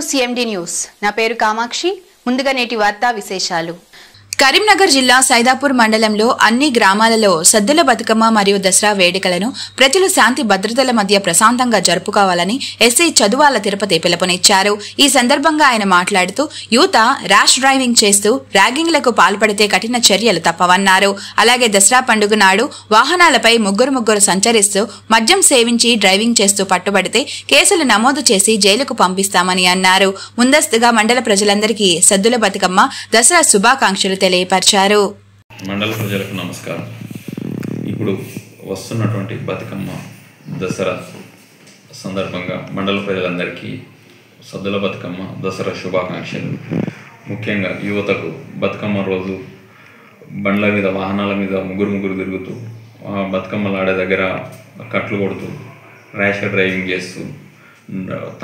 CMD news. నా పేరు కామాక్షి. ముందుగా నేటి వార్తా విశేషాలు. కరీంనగర్ జిల్లా సైదాపూర్ మండలంలో అన్ని గ్రామాలలో సద్దుల బతుకమ్మ మరియు దసరా వేడుకలను ప్రజలు శాంతి భద్రతల మధ్య ప్రశాంతంగా జరుపుకోవాలని ఎస్ఐ చదువాల తిరుపతి పిలుపునిచ్చారు. ఈ సందర్భంగా ఆయన మాట్లాడుతూ యువత ర్యాష్ డ్రైవింగ్ చేస్తూ ర్యాగింగ్లకు పాల్పడితే కఠిన చర్యలు తప్పవన్నారు. అలాగే దసరా పండుగ నాడు వాహనాలపై ముగ్గురు సంచరిస్తూ మద్యం సేవించి డ్రైవింగ్ చేస్తూ పట్టుబడితే కేసులు నమోదు చేసి జైలుకు పంపిస్తామని అన్నారు. ముందస్తుగా మండల ప్రజలందరికీ సద్దుల బతుకమ్మ దసరా శుభాకాంక్షలు తెలియపరిచారు. మండల ప్రజలకు నమస్కారం. ఇప్పుడు వస్తున్నటువంటి బతుకమ్మ దసరా సందర్భంగా మండల ప్రజలందరికీ సద్దుల బతుకమ్మ దసరా శుభాకాంక్షలు. ముఖ్యంగా యువతకు బతుకమ్మ రోజు బండ్ల మీద వాహనాల మీద ముగ్గురు తిరుగుతూ బతుకమ్మలాడే దగ్గర కట్లు కొడుతూ ర్యాష్గా డ్రైవింగ్ చేస్తూ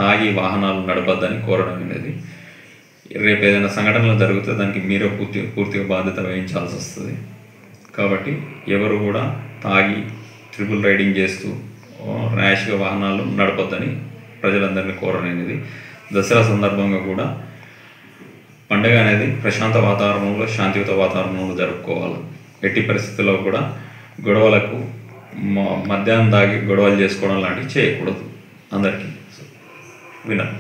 తాగి వాహనాలు నడపద్దని కోరడం అనేది. రేపు ఏదైనా సంఘటనలు జరిగితే దానికి మీరే పూర్తిగా బాధ్యత వహించాల్సి వస్తుంది. కాబట్టి ఎవరు కూడా తాగి ట్రిపుల్ రైడింగ్ చేస్తూ ర్యాష్గా వాహనాలు నడపొద్దని ప్రజలందరినీ కోరనేది. దసరా సందర్భంగా కూడా పండుగ అనేది ప్రశాంత వాతావరణంలో శాంతియుత వాతావరణంలో జరుపుకోవాలి. ఎట్టి పరిస్థితుల్లో కూడా గొడవలకు మద్యాన్ని తాగి గొడవలు చేసుకోవడం లాంటివి చేయకూడదు. అందరికీ వినండి.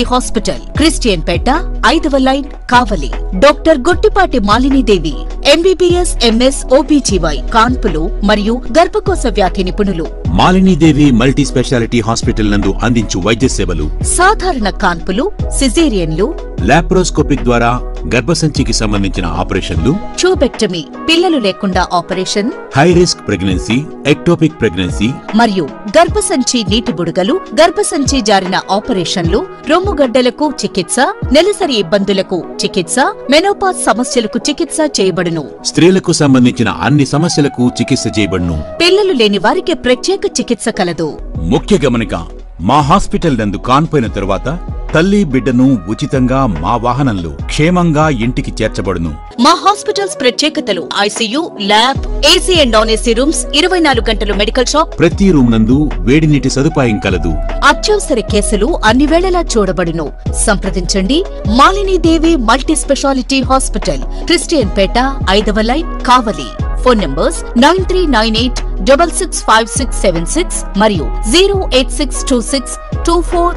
హాస్పిటల్ క్రిస్టియన్ పేట 5వ line Kavali. Doctor Gottipati Malinidevi MBBS MS OBGY కాన్పులు మరియు గర్భకోశ వ్యాధి నిపుణులు. మాలినీదేవి మల్టీ స్పెషాలిటీ హాస్పిటల్ నందు అందించు వైద్య సేవలు సాధారణ కాన్పులు, సిజేరియన్లు, లాప్రోస్కోపిక్ ద్వారా గర్భసంచికి సంబంధించిన ఆపరేషన్లు, ట్యూబెక్టమీ పిల్లలు లేకుండా operation, high risk pregnancy, ectopic pregnancy మరియు గర్భసంచి నీటి బుడగలు, గర్భసంచి జారిన ఆపరేషన్లు, రొమ్ముగడ్డలకు చికిత్స, నెలసరి ఇబ్బందులకు చికిత్స, మెనోపాజ్ సమస్యలకు చికిత్స చేయబడును. స్త్రీలకు సంబంధించిన అన్ని సమస్యలకు చికిత్స చేయబడును. పిల్లలు లేని వారికి ప్రత్యేక చికిత్స కలదు. ముఖ్య గమనిక, మా హాస్పిటల్ నందు కాన్పోయిన తరువాత తల్లి బిడ్డను ఉచితంగా మా వాహనంలో క్షేమంగా ఇంటికి చేర్చబడును. మా హాస్పిటల్స్ ప్రత్యేకతలు: ICU, lab, AC and non AC rooms, 24 గంటలు మెడికల్ షాప్, ప్రతి రూమ్ నందు వేడి నీటి సదుపాయం కలదు. అత్యవసర కేసులు అన్ని వేళలా చూడబడును. సంప్రదించండి Malinidevi multi speciality hospital, Christian పేట 5వ లైన్ కావలి. ఫోన్ నంబర్స్ 9398665676 మరియు 086262455